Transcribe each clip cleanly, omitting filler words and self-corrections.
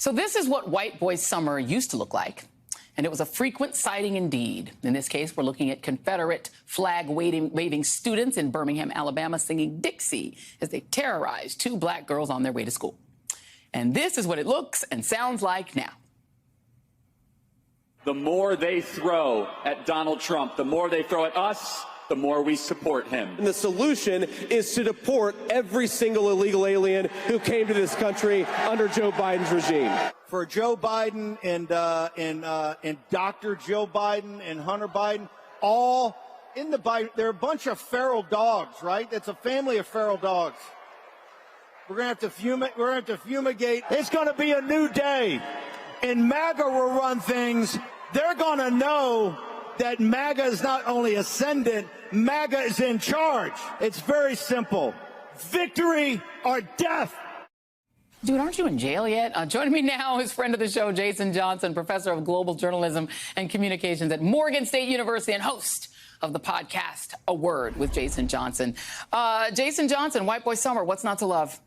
So this is what white boy summer used to look like. And it was a frequent sighting indeed. In this case, we're looking at Confederate flag waving students in Birmingham, Alabama, singing Dixie as they terrorized two black girls on their way to school. And this is what it looks and sounds like now. The more they throw at Donald Trump, the more they throw at us, the more we support him. And the solution is to deport every single illegal alien who came to this country under Joe Biden's regime. For Joe Biden and Dr. Joe Biden and Hunter Biden, all in the Biden, they're a bunch of feral dogs, right? It's a family of feral dogs. We're going to have to fumigate. It's going to be a new day. And MAGA will run things. They're going to know that MAGA is not only ascendant, MAGA is in charge. It's very simple. Victory or death. Dude, aren't you in jail yet? Joining me now is friend of the show, Jason Johnson, professor of global journalism and communications at Morgan State University and host of the podcast, A Word with Jason Johnson. Jason Johnson, White Boy Summer, what's not to love?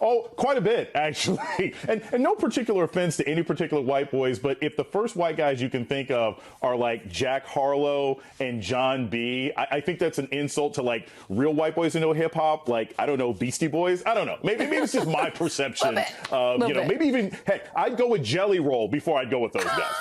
Oh, quite a bit, actually. And no particular offense to any particular white boys, but if the first white guys you can think of are like Jack Harlow and John B., I think that's an insult to like real white boys who know hip hop, like, I don't know, Beastie Boys. I don't know. Maybe it's just my perception. Maybe even, heck, I'd go with Jelly Roll before I'd go with those guys.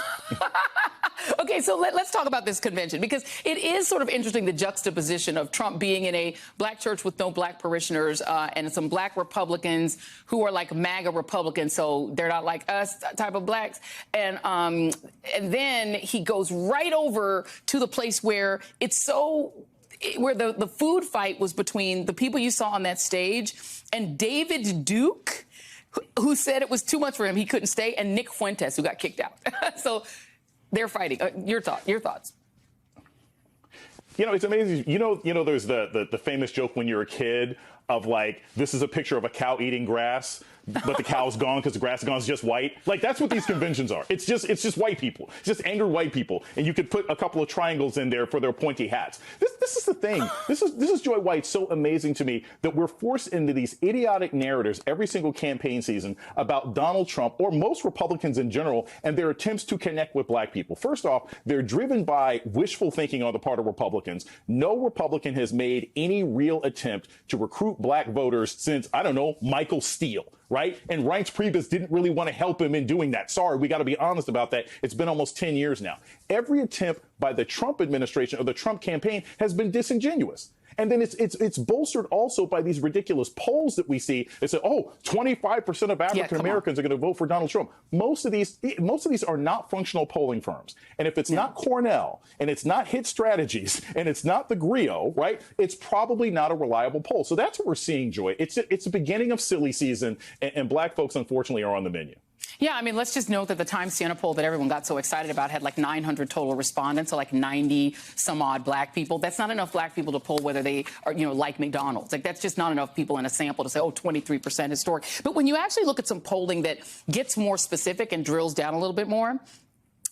Okay, so let's talk about this convention, because it is sort of interesting, the juxtaposition of Trump being in a black church with no black parishioners and some black Republicans who are like MAGA Republicans, so they're not like us type of blacks. And then he goes right over to the place where where the food fight was between the people you saw on that stage and David Duke, who said it was too much for him, he couldn't stay, and Nick Fuentes, who got kicked out. So they're fighting. Your thoughts? You know, it's amazing. You know, there's the famous joke when you're a kid of like, this is a picture of a cow eating grass, but the cow's gone because the grass is gone. It's just white. Like, that's what these conventions are. It's just white people. It's just angry white people. And you could put a couple of triangles in there for their pointy hats. This is the thing. This is Joy White so amazing to me, that we're forced into these idiotic narratives every single campaign season about Donald Trump, or most Republicans in general, and their attempts to connect with black people. First off, they're driven by wishful thinking on the part of Republicans. No Republican has made any real attempt to recruit black voters since, I don't know, Michael Steele. Right? And Reince Priebus didn't really want to help him in doing that. Sorry, we got to be honest about that. It's been almost 10 years now. Every attempt by the Trump administration or the Trump campaign has been disingenuous. And then it's bolstered also by these ridiculous polls that we see that say, 25% of African Americans are going to vote for Donald Trump. Most of these are not functional polling firms. And if it's not Cornell, and it's not Hit Strategies, and it's not the Grio, right, it's probably not a reliable poll. So that's what we're seeing, Joy. It's the beginning of silly season, and black folks, unfortunately, are on the menu. Yeah, I mean, let's just note that the Times Siena poll that everyone got so excited about had like 900 total respondents, so like 90 some odd black people. That's not enough black people to poll whether they are, like McDonald's. Like, that's just not enough people in a sample to say, 23% historic. But when you actually look at some polling that gets more specific and drills down a little bit more,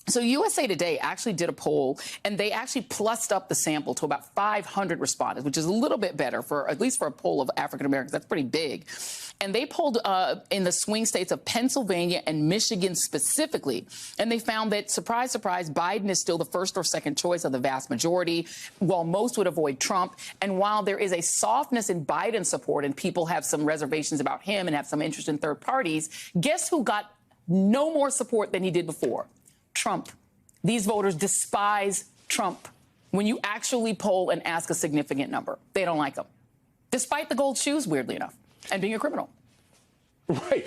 so USA Today actually did a poll, and they actually plussed up the sample to about 500 respondents, which is a little bit better for, at least for a poll of African Americans. That's pretty big. And they polled in the swing states of Pennsylvania and Michigan specifically. And they found that, surprise, surprise, Biden is still the first or second choice of the vast majority, while most would avoid Trump. And while there is a softness in Biden support and people have some reservations about him and have some interest in third parties, guess who got no more support than he did before? Trump. These voters despise Trump. When you actually poll and ask a significant number, they don't like him, despite the gold shoes, weirdly enough, and being a criminal. Right.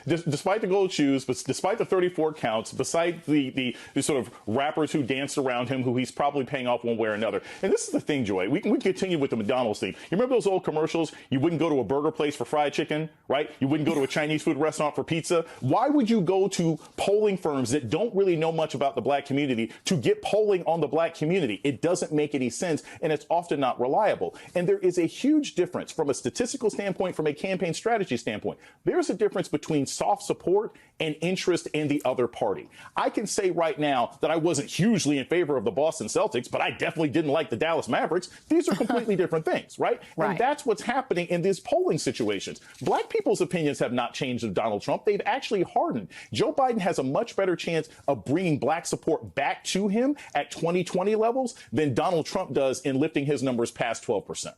Despite the gold shoes, but despite the 34 counts, beside the sort of rappers who danced around him, who he's probably paying off one way or another. And this is the thing, Joy. We continue with the McDonald's thing. You remember those old commercials? You wouldn't go to a burger place for fried chicken, right? You wouldn't go to a Chinese food restaurant for pizza. Why would you go to polling firms that don't really know much about the black community to get polling on the black community? It doesn't make any sense, and it's often not reliable. And there is a huge difference from a statistical standpoint, from a campaign strategy standpoint. There's a difference between between soft support and interest in the other party. I can say right now that I wasn't hugely in favor of the Boston Celtics, but I definitely didn't like the Dallas Mavericks. These are completely different things, right? And that's what's happening in these polling situations. Black people's opinions have not changed of Donald Trump. They've actually hardened. Joe Biden has a much better chance of bringing black support back to him at 2020 levels than Donald Trump does in lifting his numbers past 12%.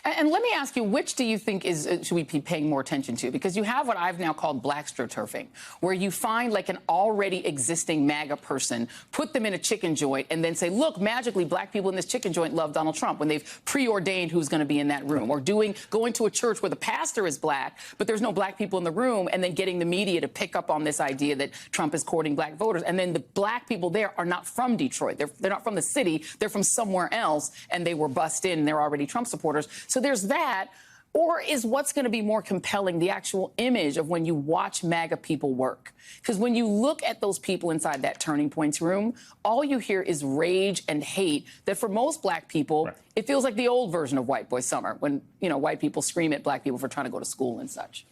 And let me ask you, which do you think should we be paying more attention to? Because you have what I've now called blackstraturfing, where you find like an already existing MAGA person, put them in a chicken joint, and then say, look, magically black people in this chicken joint love Donald Trump, when they've preordained who's going to be in that room. Or going to a church where the pastor is black, but there's no black people in the room, and then getting the media to pick up on this idea that Trump is courting black voters. And then the black people there are not from Detroit. They're not from the city. They're from somewhere else, and they were bussed in, and they're already Trump supporters. So there's that. Or is what's going to be more compelling the actual image of when you watch MAGA people work? Because when you look at those people inside that Turning Points room, all you hear is rage and hate that for most black people, it feels like the old version of White Boy Summer, when, white people scream at black people for trying to go to school and such.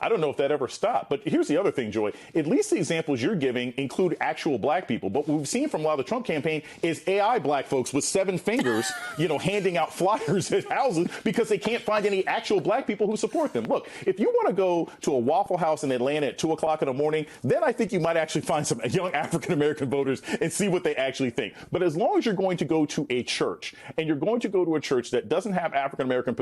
I don't know if that ever stopped. But here's the other thing, Joy. At least the examples you're giving include actual black people. But what we've seen from a lot of the Trump campaign is AI black folks with 7 fingers, handing out flyers at houses because they can't find any actual black people who support them. Look, if you want to go to a Waffle House in Atlanta at 2 o'clock in the morning, then I think you might actually find some young African-American voters and see what they actually think. But as long as you're going to go to a church, and you're going to go to a church that doesn't have African-American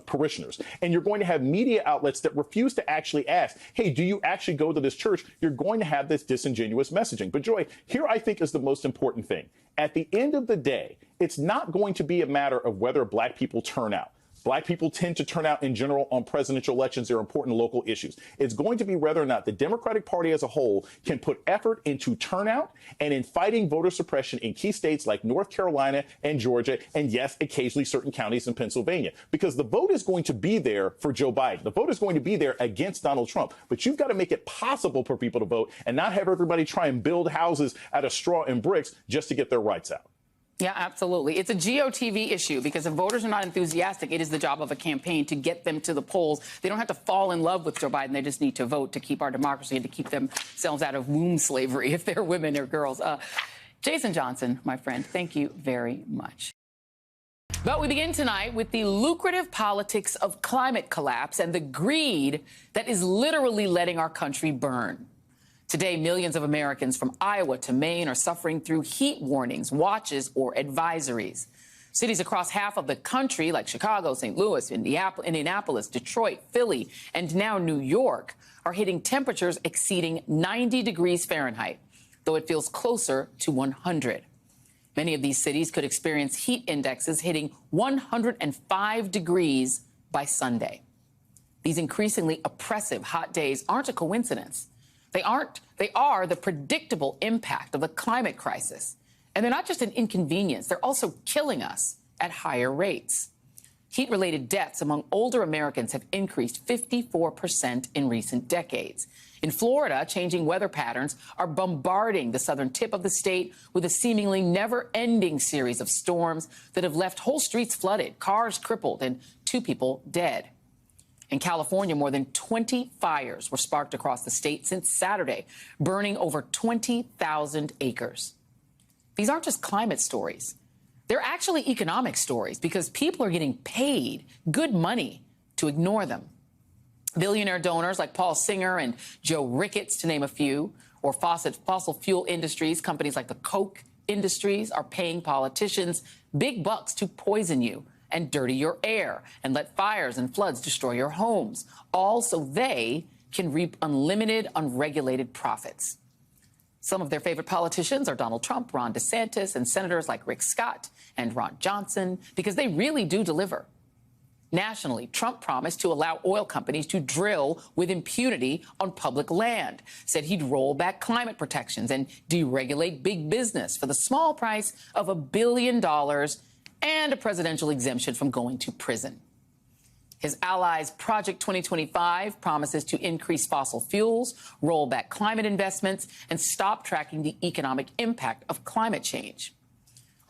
parishioners, and you're going to have media outlets that refuse to actually ask, hey, do you actually go to this church? You're going to have this disingenuous messaging. But Joy, here I think is the most important thing. At the end of the day, it's not going to be a matter of whether black people turn out. Black people tend to turn out in general on presidential elections. They're important local issues. It's going to be whether or not the Democratic Party as a whole can put effort into turnout and in fighting voter suppression in key states like North Carolina and Georgia, and yes, occasionally certain counties in Pennsylvania. Because the vote is going to be there for Joe Biden. The vote is going to be there against Donald Trump. But you've got to make it possible for people to vote and not have everybody try and build houses out of straw and bricks just to get their rights out. Yeah, absolutely. It's a GOTV issue because if voters are not enthusiastic, it is the job of a campaign to get them to the polls. They don't have to fall in love with Joe Biden. They just need to vote to keep our democracy and to keep themselves out of womb slavery if they're women or girls. Jason Johnson, my friend, thank you very much. But we begin tonight with the lucrative politics of climate collapse and the greed that is literally letting our country burn. Today, millions of Americans from Iowa to Maine are suffering through heat warnings, watches, or advisories. Cities across half of the country, like Chicago, St. Louis, Indianapolis, Detroit, Philly, and now New York, are hitting temperatures exceeding 90 degrees Fahrenheit, though it feels closer to 100. Many of these cities could experience heat indexes hitting 105 degrees by Sunday. These increasingly oppressive hot days aren't a coincidence. They are the predictable impact of the climate crisis. And they're not just an inconvenience, they're also killing us at higher rates. Heat-related deaths among older Americans have increased 54% in recent decades. In Florida, changing weather patterns are bombarding the southern tip of the state with a seemingly never-ending series of storms that have left whole streets flooded, cars crippled, and 2 people dead. In California, more than 20 fires were sparked across the state since Saturday, burning over 20,000 acres. These aren't just climate stories. They're actually economic stories because people are getting paid good money to ignore them. Billionaire donors like Paul Singer and Joe Ricketts, to name a few, or fossil fuel industries, companies like the Koch industries, are paying politicians big bucks to poison you and dirty your air and let fires and floods destroy your homes, all so they can reap unlimited, unregulated profits. Some of their favorite politicians are Donald Trump, Ron DeSantis, and senators like Rick Scott and Ron Johnson, because they really do deliver. Nationally, Trump promised to allow oil companies to drill with impunity on public land, said he'd roll back climate protections and deregulate big business for the small price of $1 billion and a presidential exemption from going to prison. His allies' Project 2025 promises to increase fossil fuels, roll back climate investments, and stop tracking the economic impact of climate change.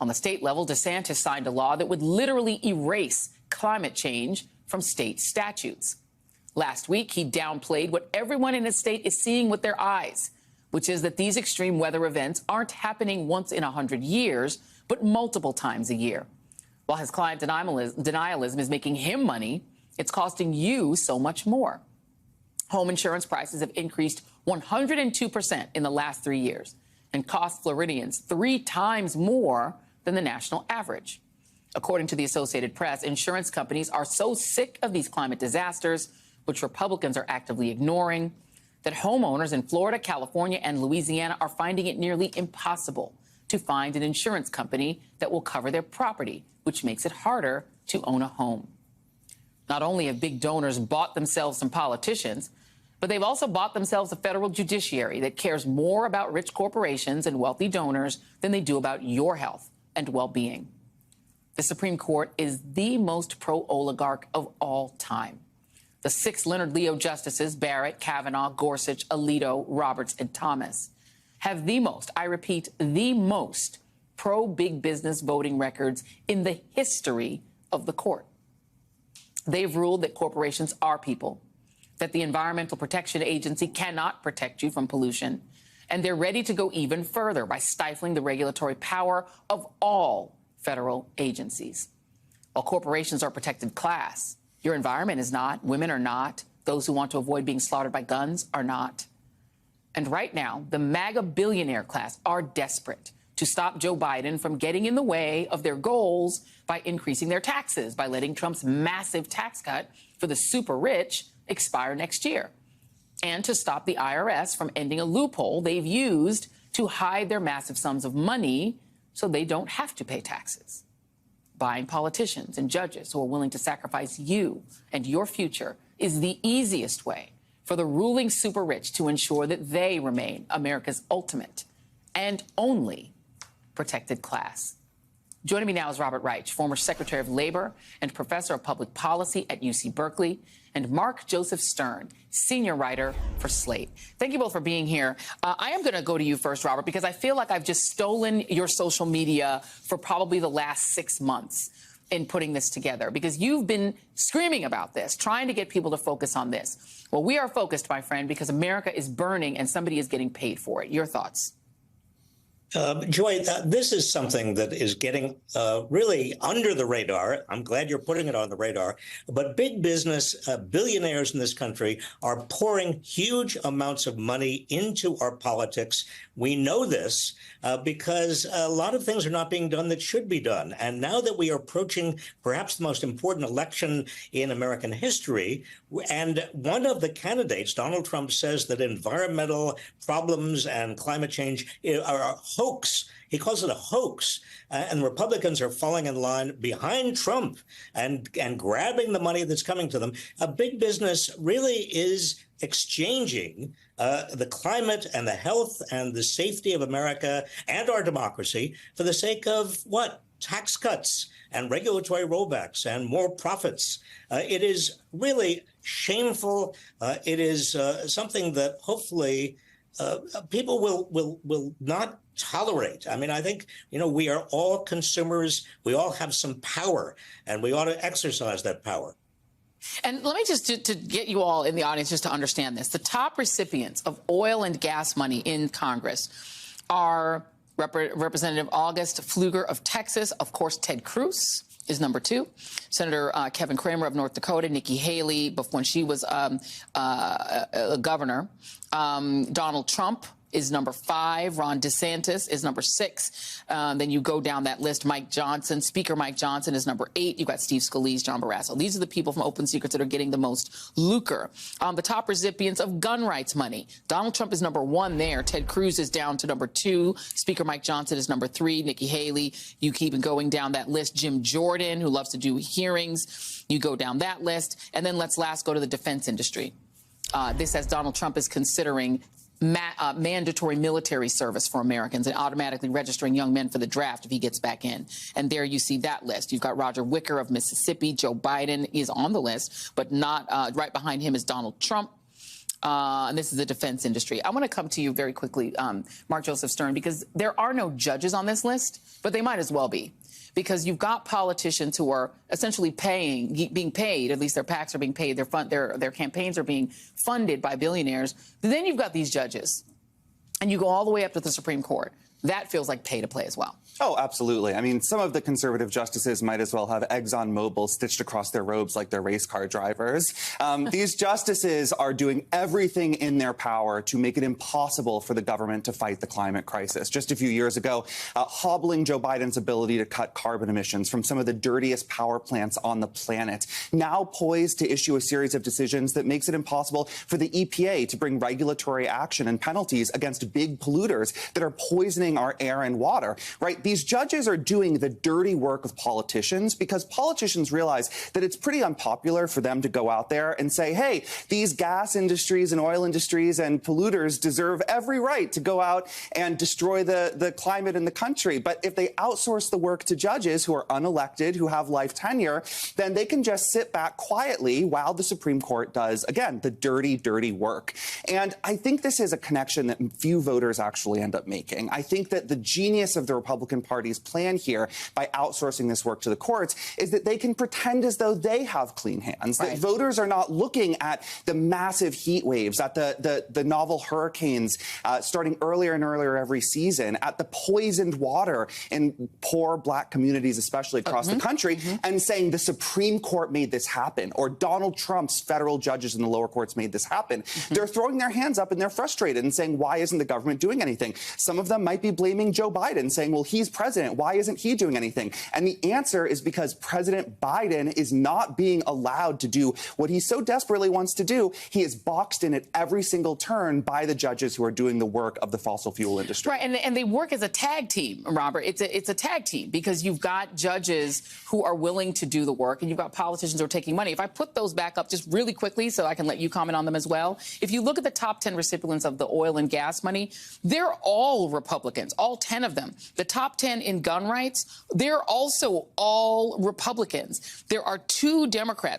On the state level, DeSantis signed a law that would literally erase climate change from state statutes. Last week, he downplayed what everyone in his state is seeing with their eyes, which is that these extreme weather events aren't happening once in 100 years, but multiple times a year. While his client denialism is making him money, it's costing you so much more. Home insurance prices have increased 102% in the last 3 years and cost Floridians 3 times more than the national average. According to the Associated Press, insurance companies are so sick of these climate disasters, which Republicans are actively ignoring, that homeowners in Florida, California, and Louisiana are finding it nearly impossible to find an insurance company that will cover their property, which makes it harder to own a home. Not only have big donors bought themselves some politicians, but they've also bought themselves a federal judiciary that cares more about rich corporations and wealthy donors than they do about your health and well-being. The Supreme Court is the most pro-oligarch of all time. The 6 Leonard Leo justices, Barrett, Kavanaugh, Gorsuch, Alito, Roberts, and Thomas, have the most, I repeat, the most pro-big business voting records in the history of the court. They've ruled that corporations are people, that the Environmental Protection Agency cannot protect you from pollution, and they're ready to go even further by stifling the regulatory power of all federal agencies. While corporations are a protected class, your environment is not, women are not, those who want to avoid being slaughtered by guns are not. And right now, the MAGA billionaire class are desperate to stop Joe Biden from getting in the way of their goals by increasing their taxes, by letting Trump's massive tax cut for the super rich expire next year, and to stop the IRS from ending a loophole they've used to hide their massive sums of money so they don't have to pay taxes. Buying politicians and judges who are willing to sacrifice you and your future is the easiest way for the ruling super rich to ensure that they remain America's ultimate and only protected class. Joining me now is Robert Reich, former Secretary of Labor and Professor of Public Policy at UC Berkeley, and Mark Joseph Stern, senior writer for Slate. Thank you both for being here. I am going to go to you first, Robert, because I feel like I've just stolen your social media for probably the last 6 months in putting this together, because you've been screaming about this, trying to get people to focus on this. Well, we are focused, my friend, because America is burning and somebody is getting paid for it. Your thoughts? Joy, this is something that is getting really under the radar. I'm glad you're putting it on the radar. But big business, billionaires in this country are pouring huge amounts of money into our politics. We know this because a lot of things are not being done that should be done. And now that we are approaching perhaps the most important election in American history, and one of the candidates, Donald Trump, says that environmental problems and climate change are a hoax. He calls it a hoax. And Republicans are falling in line behind Trump and grabbing the money that's coming to them. A big business really is exchanging the climate and the health and the safety of America and our democracy for the sake of what? Tax cuts and regulatory rollbacks and more profits. It is really shameful. It is something that hopefully people will not tolerate. I mean, I think, we are all consumers. We all have some power, and we ought to exercise that power. And let me just, to get you all in the audience just to understand this, the top recipients of oil and gas money in Congress are Representative August Pfluger of Texas, of course, Ted Cruz is number 2. Senator Kevin Cramer of North Dakota, Nikki Haley, when she was a governor. Donald Trump is number 5. Ron DeSantis is number 6. Then you go down that list. Mike Johnson, Speaker Mike Johnson is number 8. You've got Steve Scalise, John Barrasso. These are the people from Open Secrets that are getting the most lucre. The top recipients of gun rights money. Donald Trump is number 1 there. Ted Cruz is down to number 2. Speaker Mike Johnson is number 3. Nikki Haley. You keep going down that list. Jim Jordan, who loves to do hearings. You go down that list. And then let's last go to the defense industry. This says Donald Trump is considering mandatory military service for Americans and automatically registering young men for the draft if he gets back in. And there you see that list. You've got Roger Wicker of Mississippi. Joe Biden is on the list, but not right behind him is Donald Trump. and this is the defense industry. I want to come to you very quickly, Mark Joseph Stern, because there are no judges on this list, but they might as well be. Because you've got politicians who are essentially being paid, at least their PACs are being paid, their campaigns are being funded by billionaires. But then you've got these judges, and you go all the way up to the Supreme Court. That feels like pay to play as well. Oh, absolutely. I mean, some of the conservative justices might as well have ExxonMobil stitched across their robes like they're race car drivers. These justices are doing everything in their power to make it impossible for the government to fight the climate crisis. Just a few years ago, hobbling Joe Biden's ability to cut carbon emissions from some of the dirtiest power plants on the planet, now poised to issue a series of decisions that makes it impossible for the EPA to bring regulatory action and penalties against big polluters that are poisoning our air and water, right? These judges are doing the dirty work of politicians because politicians realize that it's pretty unpopular for them to go out there and say, hey, these gas industries and oil industries and polluters deserve every right to go out and destroy the climate in the country. But if they outsource the work to judges who are unelected, who have life tenure, then they can just sit back quietly while the Supreme Court does, again, the dirty, dirty work. And I think this is a connection that few voters actually end up making. I think that the genius of the Republican Party's plan here by outsourcing this work to the courts is that they can pretend as though they have clean hands, that voters are not looking at the massive heat waves, at the novel hurricanes starting earlier and earlier every season, at the poisoned water in poor black communities, especially across the country, and saying the Supreme Court made this happen, or Donald Trump's federal judges in the lower courts made this happen. They're throwing their hands up and they're frustrated and saying, why isn't the government doing anything? Some of them might be blaming Joe Biden, saying, well, he's president. Why isn't he doing anything? And the answer is because President Biden is not being allowed to do what he so desperately wants to do. He is boxed in at every single turn by the judges who are doing the work of the fossil fuel industry. Right, and they work as a tag team, Robert. It's a tag team because you've got judges who are willing to do the work and you've got politicians who are taking money. If I put those back up just really quickly so I can let you comment on them as well. If you look at the top 10 recipients of the oil and gas money, they're all Republicans, all 10 of them. The top 10 in gun rights, they're also all Republicans. There are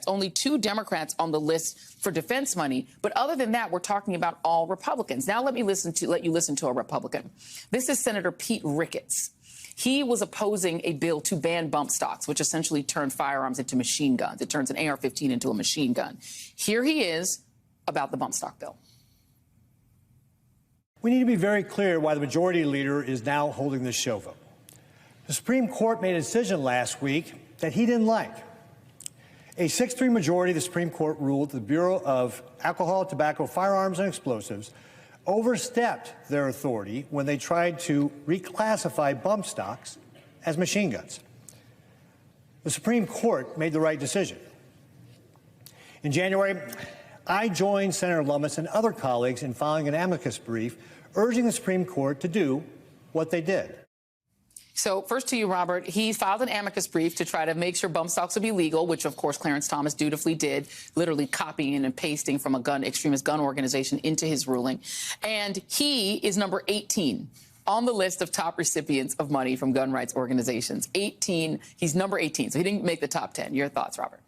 only two Democrats on the list for defense money. But other than that, we're talking about all Republicans. Now let you listen to a Republican. This is Senator Pete Ricketts. He was opposing a bill to ban bump stocks, which essentially turned firearms into machine guns. It turns an AR-15 into a machine gun. Here he is about the bump stock bill. We need to be very clear why the majority leader is now holding this show vote. The Supreme Court made a decision last week that he didn't like. A 6-3 majority of the Supreme Court ruled the Bureau of Alcohol, Tobacco, Firearms, and Explosives overstepped their authority when they tried to reclassify bump stocks as machine guns. The Supreme Court made the right decision. In January, I joined Senator Lummis and other colleagues in filing an amicus brief urging the Supreme Court to do what they did. So first to you, Robert, he filed an amicus brief to try to make sure bump stocks would be legal, which, of course, Clarence Thomas dutifully did, literally copying and pasting from a extremist gun organization into his ruling. And he is number 18 on the list of top recipients of money from gun rights organizations. 18. He's number 18, so he didn't make the top 10. Your thoughts, Robert?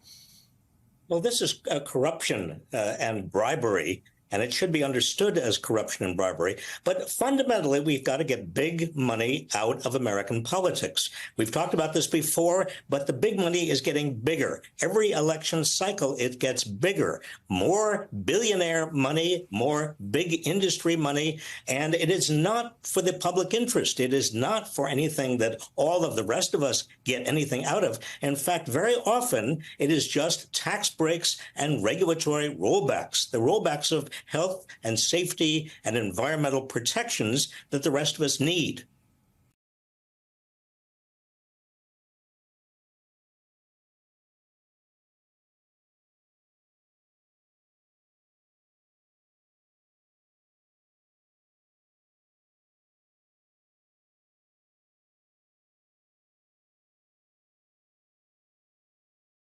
Well, this is corruption and bribery, and it should be understood as corruption and bribery. But fundamentally, we've got to get big money out of American politics. We've talked about this before, but the big money is getting bigger. Every election cycle, it gets bigger. More billionaire money, more big industry money, and it is not for the public interest. It is not for anything that all of the rest of us get anything out of. In fact, very often, it is just tax breaks and regulatory rollbacks, the rollbacks of health and safety and environmental protections that the rest of us need.